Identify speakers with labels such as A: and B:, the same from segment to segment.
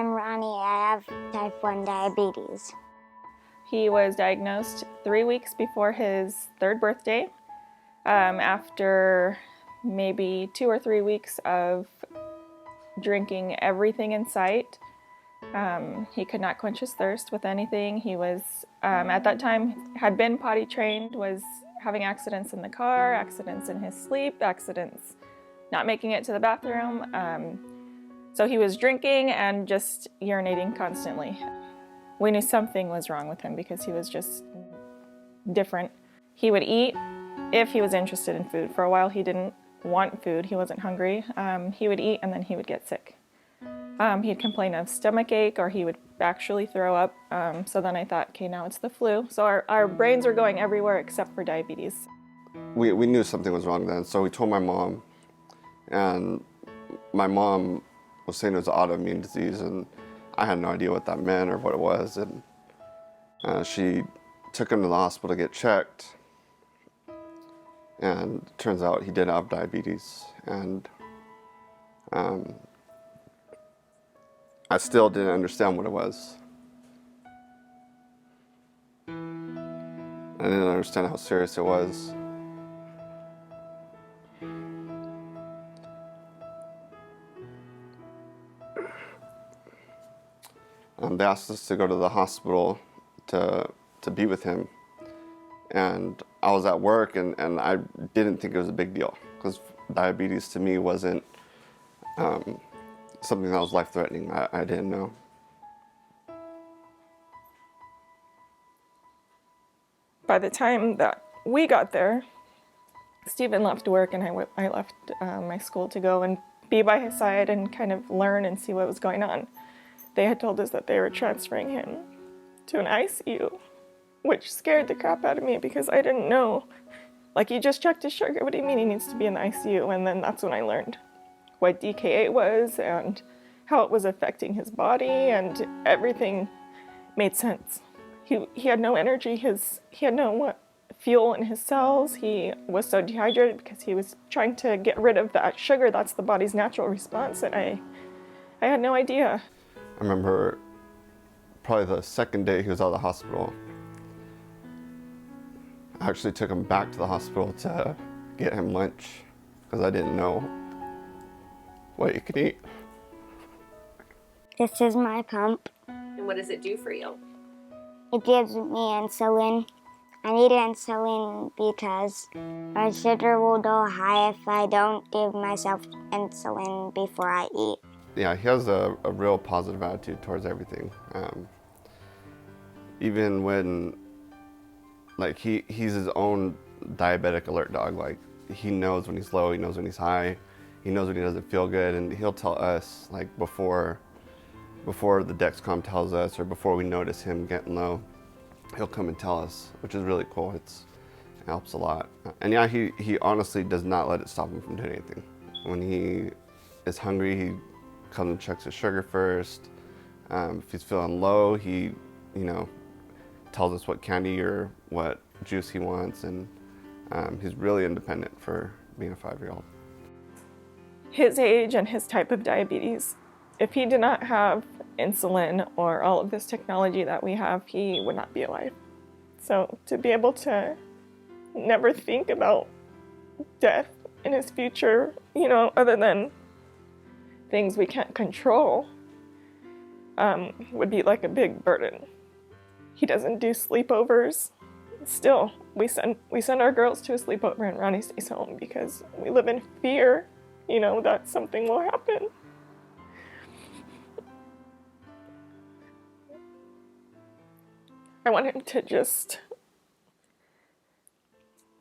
A: I'm Ronnie. I have type 1 diabetes.
B: He was diagnosed 3 weeks before his 3rd birthday, after maybe 2 or 3 weeks of drinking everything in sight. He could not quench his thirst with anything. He was, at that time, had been potty trained, was having accidents in the car, accidents in his sleep, accidents not making it to the bathroom. So he was drinking and just urinating constantly. We knew something was wrong with him because he was just different. He would eat if he was interested in food. For a while he didn't want food, he wasn't hungry. He would eat and then he would get sick. He'd complain of stomach ache or he would actually throw up. So then I thought, okay, now it's the flu. So our brains were going everywhere except for diabetes.
C: We knew something was wrong then, so we told my mom. And my mom was saying it was an autoimmune disease, and I had no idea what that meant or what it was. And she took him to the hospital to get checked. And it turns out he did have diabetes. And I still didn't understand what it was. I didn't understand how serious it was. They asked us to go to the hospital to be with him. And I was at work and I didn't think it was a big deal because diabetes to me wasn't something that was life-threatening. I didn't know.
B: By the time that we got there, Stephen left work and I left my school to go and be by his side and kind of learn and see what was going on. They had told us that they were transferring him to an ICU, which scared the crap out of me because I didn't know. Like, he just checked his sugar. What do you mean he needs to be in the ICU? And then that's when I learned what DKA was and how it was affecting his body, and everything made sense. He had no energy. He had no fuel in his cells. He was so dehydrated because he was trying to get rid of that sugar. That's the body's natural response, and I had no idea.
C: I remember probably the second day he was out of the hospital, I actually took him back to the hospital to get him lunch because I didn't know what he could eat.
A: This is my pump.
D: And what does it do for you?
A: It gives me insulin. I need insulin because my sugar will go high if I don't give myself insulin before I eat.
C: Yeah, he has a real positive attitude towards everything. Even when, like, he's his own diabetic alert dog. Like, he knows when he's low, he knows when he's high, he knows when he doesn't feel good, and he'll tell us, like, before the Dexcom tells us or before we notice him getting low, he'll come and tell us, which is really cool. It helps a lot. And yeah, he honestly does not let it stop him from doing anything. When he is hungry, he comes and checks his sugar first. If he's feeling low, he, tells us what candy or what juice he wants, and he's really independent for being a 5-year-old.
B: His age and his type of diabetes, if he did not have insulin or all of this technology that we have, he would not be alive. So to be able to never think about death in his future, other than things we can't control, would be like a big burden. He doesn't do sleepovers. Still, we send our girls to a sleepover and Ronnie stays home because we live in fear, that something will happen. I want him to just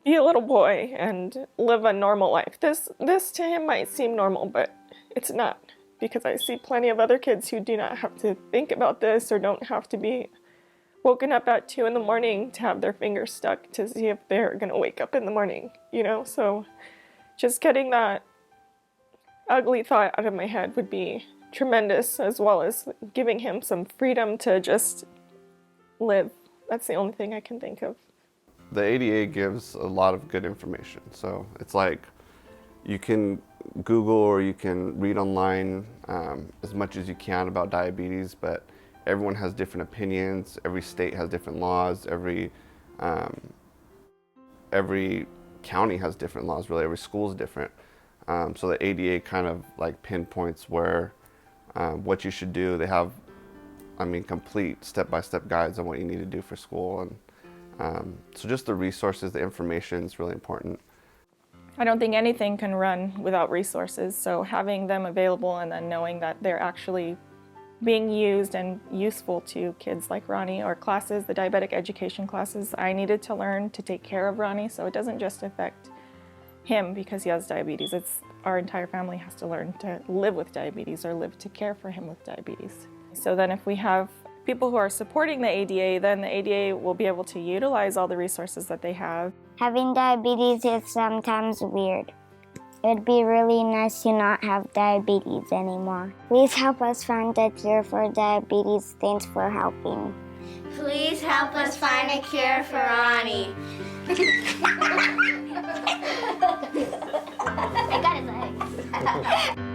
B: be a little boy and live a normal life. This to him might seem normal, but it's not, because I see plenty of other kids who do not have to think about this or don't have to be woken up at 2 a.m. to have their fingers stuck to see if they're gonna wake up in the morning, So just getting that ugly thought out of my head would be tremendous, as well as giving him some freedom to just live. That's the only thing I can think of.
C: The ADA gives a lot of good information. So it's like You can Google or you can read online as much as you can about diabetes, but everyone has different opinions. Every state has different laws. Every county has different laws, really. Every school is different. So the ADA kind of like pinpoints where what you should do. They have, complete step-by-step guides on what you need to do for school. And so just the resources, the information is really important.
B: I don't think anything can run without resources, so having them available and then knowing that they're actually being used and useful to kids like Ronnie, or classes, the diabetic education classes. I needed to learn to take care of Ronnie, so it doesn't just affect him because he has diabetes. It's our entire family has to learn to live with diabetes or live to care for him with diabetes. So then if we have people who are supporting the ADA, then the ADA will be able to utilize all the resources that they have.
A: Having diabetes is sometimes weird. It'd be really nice to not have diabetes anymore. Please help us find a cure for diabetes. Thanks for helping.
E: Please help us find a cure for Ronnie. I got his leg.